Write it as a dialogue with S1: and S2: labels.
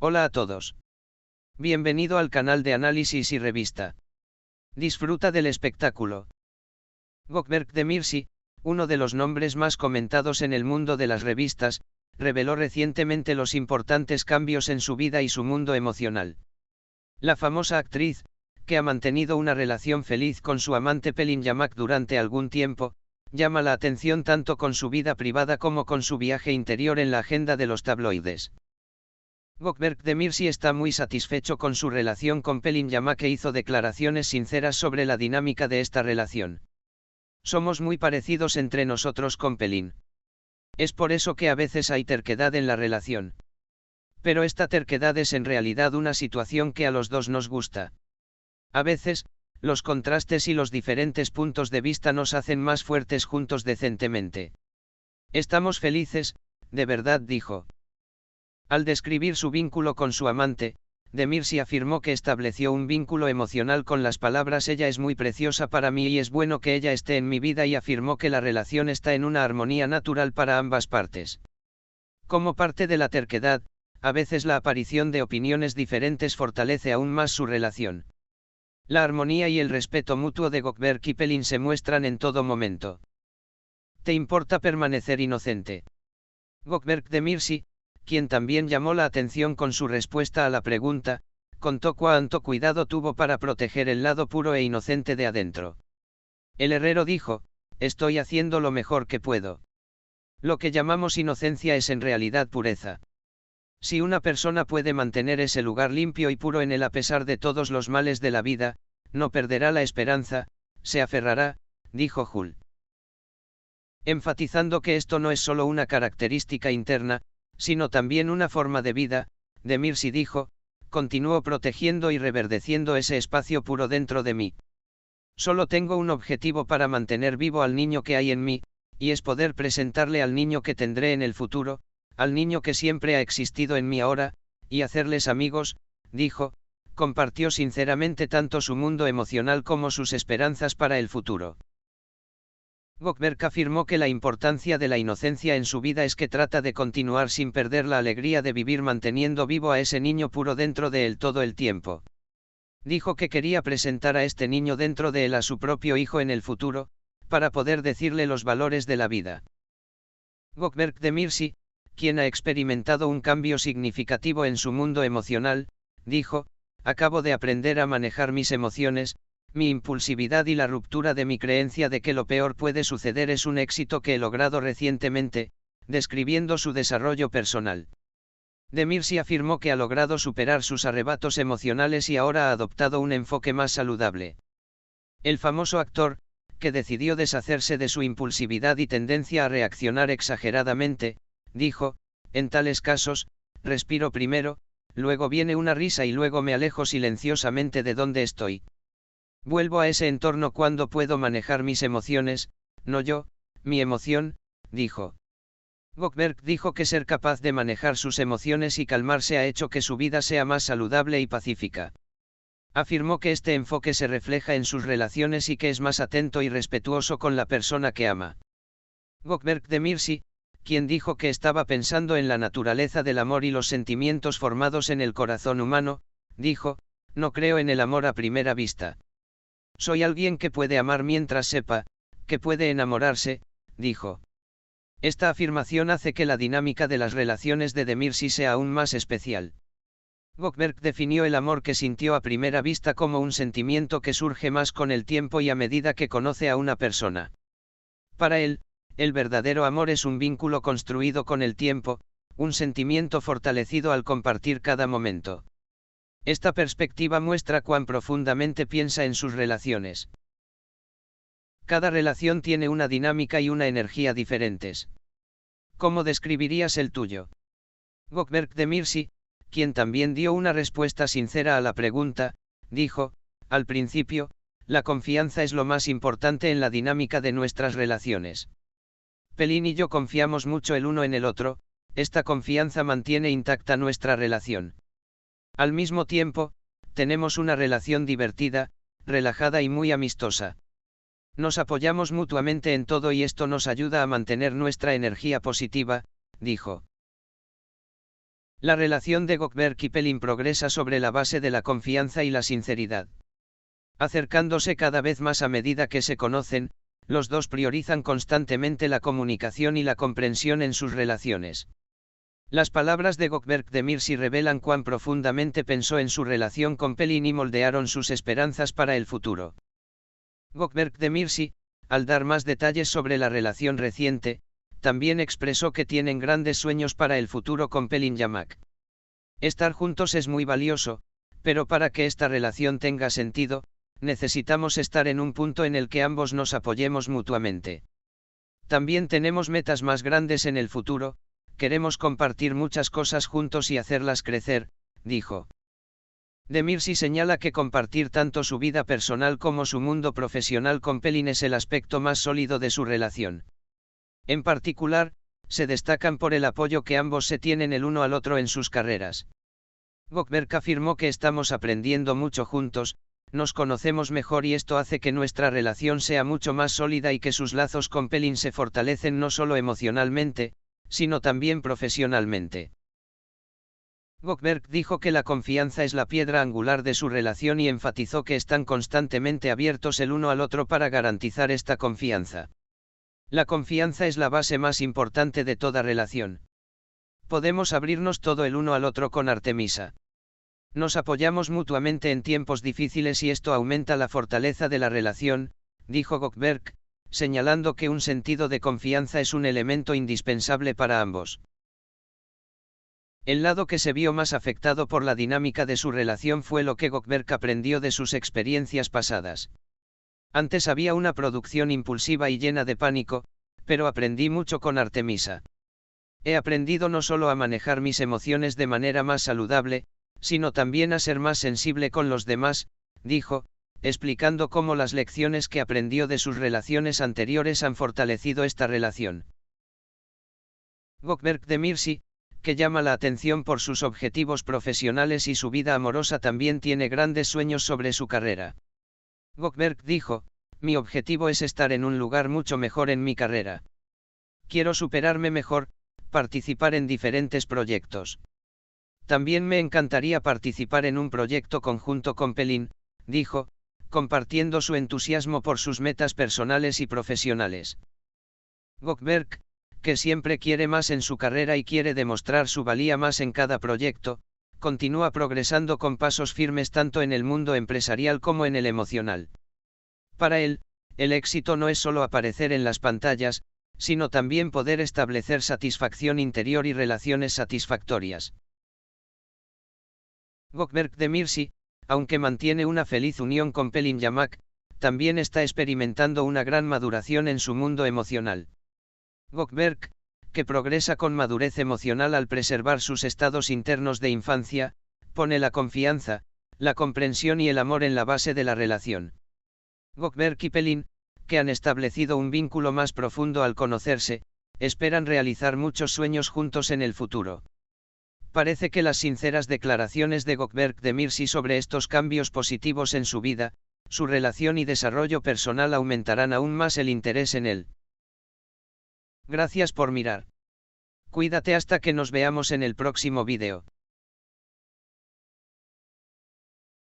S1: Hola a todos. Bienvenido al canal de análisis y revista. Disfruta del espectáculo. Gökberk Demirci, uno de los nombres más comentados en el mundo de las revistas, reveló recientemente los importantes cambios en su vida y su mundo emocional. La famosa actriz, que ha mantenido una relación feliz con su amante Pelin Yamak durante algún tiempo, llama la atención tanto con su vida privada como con su viaje interior en la agenda de los tabloides. Gökberk Demirci está muy satisfecho con su relación con Pelin Yamak e hizo declaraciones sinceras sobre la dinámica de esta relación. Somos muy parecidos entre nosotros con Pelin. Es por eso que a veces hay terquedad en la relación. Pero esta terquedad es en realidad una situación que a los dos nos gusta. A veces, los contrastes y los diferentes puntos de vista nos hacen más fuertes juntos decentemente. Estamos felices, de verdad, dijo. Al describir su vínculo con su amante, Demirci afirmó que estableció un vínculo emocional con las palabras "ella es muy preciosa para mí y es bueno que ella esté en mi vida", y afirmó que la relación está en una armonía natural para ambas partes. Como parte de la terquedad, a veces la aparición de opiniones diferentes fortalece aún más su relación. La armonía y el respeto mutuo de Gökberk y Pelin se muestran en todo momento. ¿Te importa permanecer inocente? Gökberk Demirci, quien también llamó la atención con su respuesta a la pregunta, contó cuánto cuidado tuvo para proteger el lado puro e inocente de adentro. El herrero dijo: estoy haciendo lo mejor que puedo. Lo que llamamos inocencia es en realidad pureza. Si una persona puede mantener ese lugar limpio y puro en él a pesar de todos los males de la vida, no perderá la esperanza, se aferrará, dijo Hull. Enfatizando que esto no es solo una característica interna, sino también una forma de vida, Demirci dijo: continúo protegiendo y reverdeciendo ese espacio puro dentro de mí. Solo tengo un objetivo para mantener vivo al niño que hay en mí, y es poder presentarle al niño que tendré en el futuro, al niño que siempre ha existido en mí ahora, y hacerles amigos, dijo. Compartió sinceramente tanto su mundo emocional como sus esperanzas para el futuro. Gökberk afirmó que la importancia de la inocencia en su vida es que trata de continuar sin perder la alegría de vivir manteniendo vivo a ese niño puro dentro de él todo el tiempo. Dijo que quería presentar a este niño dentro de él a su propio hijo en el futuro, para poder decirle los valores de la vida. Gökberk Demirci, quien ha experimentado un cambio significativo en su mundo emocional, dijo: acabo de aprender a manejar mis emociones, mi impulsividad y la ruptura de mi creencia de que lo peor puede suceder es un éxito que he logrado recientemente, describiendo su desarrollo personal. Demirci afirmó que ha logrado superar sus arrebatos emocionales y ahora ha adoptado un enfoque más saludable. El famoso actor, que decidió deshacerse de su impulsividad y tendencia a reaccionar exageradamente, dijo: en tales casos, respiro primero, luego viene una risa y luego me alejo silenciosamente de donde estoy. Vuelvo a ese entorno cuando puedo manejar mis emociones, no yo, mi emoción, dijo. Gökberk dijo que ser capaz de manejar sus emociones y calmarse ha hecho que su vida sea más saludable y pacífica. Afirmó que este enfoque se refleja en sus relaciones y que es más atento y respetuoso con la persona que ama. Gökberk Demirci, quien dijo que estaba pensando en la naturaleza del amor y los sentimientos formados en el corazón humano, dijo: no creo en el amor a primera vista. Soy alguien que puede amar mientras sepa que puede enamorarse, dijo. Esta afirmación hace que la dinámica de las relaciones de Demirci sea aún más especial. Gökberk definió el amor que sintió a primera vista como un sentimiento que surge más con el tiempo y a medida que conoce a una persona. Para él, el verdadero amor es un vínculo construido con el tiempo, un sentimiento fortalecido al compartir cada momento. Esta perspectiva muestra cuán profundamente piensa en sus relaciones. Cada relación tiene una dinámica y una energía diferentes. ¿Cómo describirías el tuyo? Gökberk Demirci, quien también dio una respuesta sincera a la pregunta, dijo: al principio, la confianza es lo más importante en la dinámica de nuestras relaciones. Pelin y yo confiamos mucho el uno en el otro, esta confianza mantiene intacta nuestra relación. Al mismo tiempo, tenemos una relación divertida, relajada y muy amistosa. Nos apoyamos mutuamente en todo y esto nos ayuda a mantener nuestra energía positiva, dijo. La relación de Gökberg y Pelin progresa sobre la base de la confianza y la sinceridad. Acercándose cada vez más a medida que se conocen, los dos priorizan constantemente la comunicación y la comprensión en sus relaciones. Las palabras de Gökberg Demirci revelan cuán profundamente pensó en su relación con Pelin y moldearon sus esperanzas para el futuro. Gökberg Demirci, al dar más detalles sobre la relación reciente, también expresó que tienen grandes sueños para el futuro con Pelin Yamak. Estar juntos es muy valioso, pero para que esta relación tenga sentido, necesitamos estar en un punto en el que ambos nos apoyemos mutuamente. También tenemos metas más grandes en el futuro, queremos compartir muchas cosas juntos y hacerlas crecer, dijo. Demirci señala que compartir tanto su vida personal como su mundo profesional con Pelin es el aspecto más sólido de su relación. En particular, se destacan por el apoyo que ambos se tienen el uno al otro en sus carreras. Gökberg afirmó que estamos aprendiendo mucho juntos, nos conocemos mejor y esto hace que nuestra relación sea mucho más sólida y que sus lazos con Pelin se fortalecen no solo emocionalmente, sino también profesionalmente. Gökberg dijo que la confianza es la piedra angular de su relación y enfatizó que están constantemente abiertos el uno al otro para garantizar esta confianza. La confianza es la base más importante de toda relación. Podemos abrirnos todo el uno al otro con Artemisa. Nos apoyamos mutuamente en tiempos difíciles y esto aumenta la fortaleza de la relación, dijo Gökberg, señalando que un sentido de confianza es un elemento indispensable para ambos. El lado que se vio más afectado por la dinámica de su relación fue lo que Gökberg aprendió de sus experiencias pasadas. Antes había una producción impulsiva y llena de pánico, pero aprendí mucho con Artemisa. He aprendido no solo a manejar mis emociones de manera más saludable, sino también a ser más sensible con los demás, dijo, explicando cómo las lecciones que aprendió de sus relaciones anteriores han fortalecido esta relación. Gökberg Demirci, que llama la atención por sus objetivos profesionales y su vida amorosa, también tiene grandes sueños sobre su carrera. Gökberg dijo, mi objetivo es estar en un lugar mucho mejor en mi carrera. Quiero superarme mejor, participar en diferentes proyectos. También me encantaría participar en un proyecto conjunto con Pelin, dijo, compartiendo su entusiasmo por sus metas personales y profesionales. Gökberg, que siempre quiere más en su carrera y quiere demostrar su valía más en cada proyecto, continúa progresando con pasos firmes tanto en el mundo empresarial como en el emocional. Para él, el éxito no es solo aparecer en las pantallas, sino también poder establecer satisfacción interior y relaciones satisfactorias. Gökberg Demirci, aunque mantiene una feliz unión con Pelin Yamak, también está experimentando una gran maduración en su mundo emocional. Gökberg, que progresa con madurez emocional al preservar sus estados internos de infancia, pone la confianza, la comprensión y el amor en la base de la relación. Gökberg y Pelin, que han establecido un vínculo más profundo al conocerse, esperan realizar muchos sueños juntos en el futuro. Parece que las sinceras declaraciones de Gökberg Demirci sobre estos cambios positivos en su vida, su relación y desarrollo personal aumentarán aún más el interés en él. Gracias por mirar. Cuídate hasta que nos veamos en el próximo vídeo.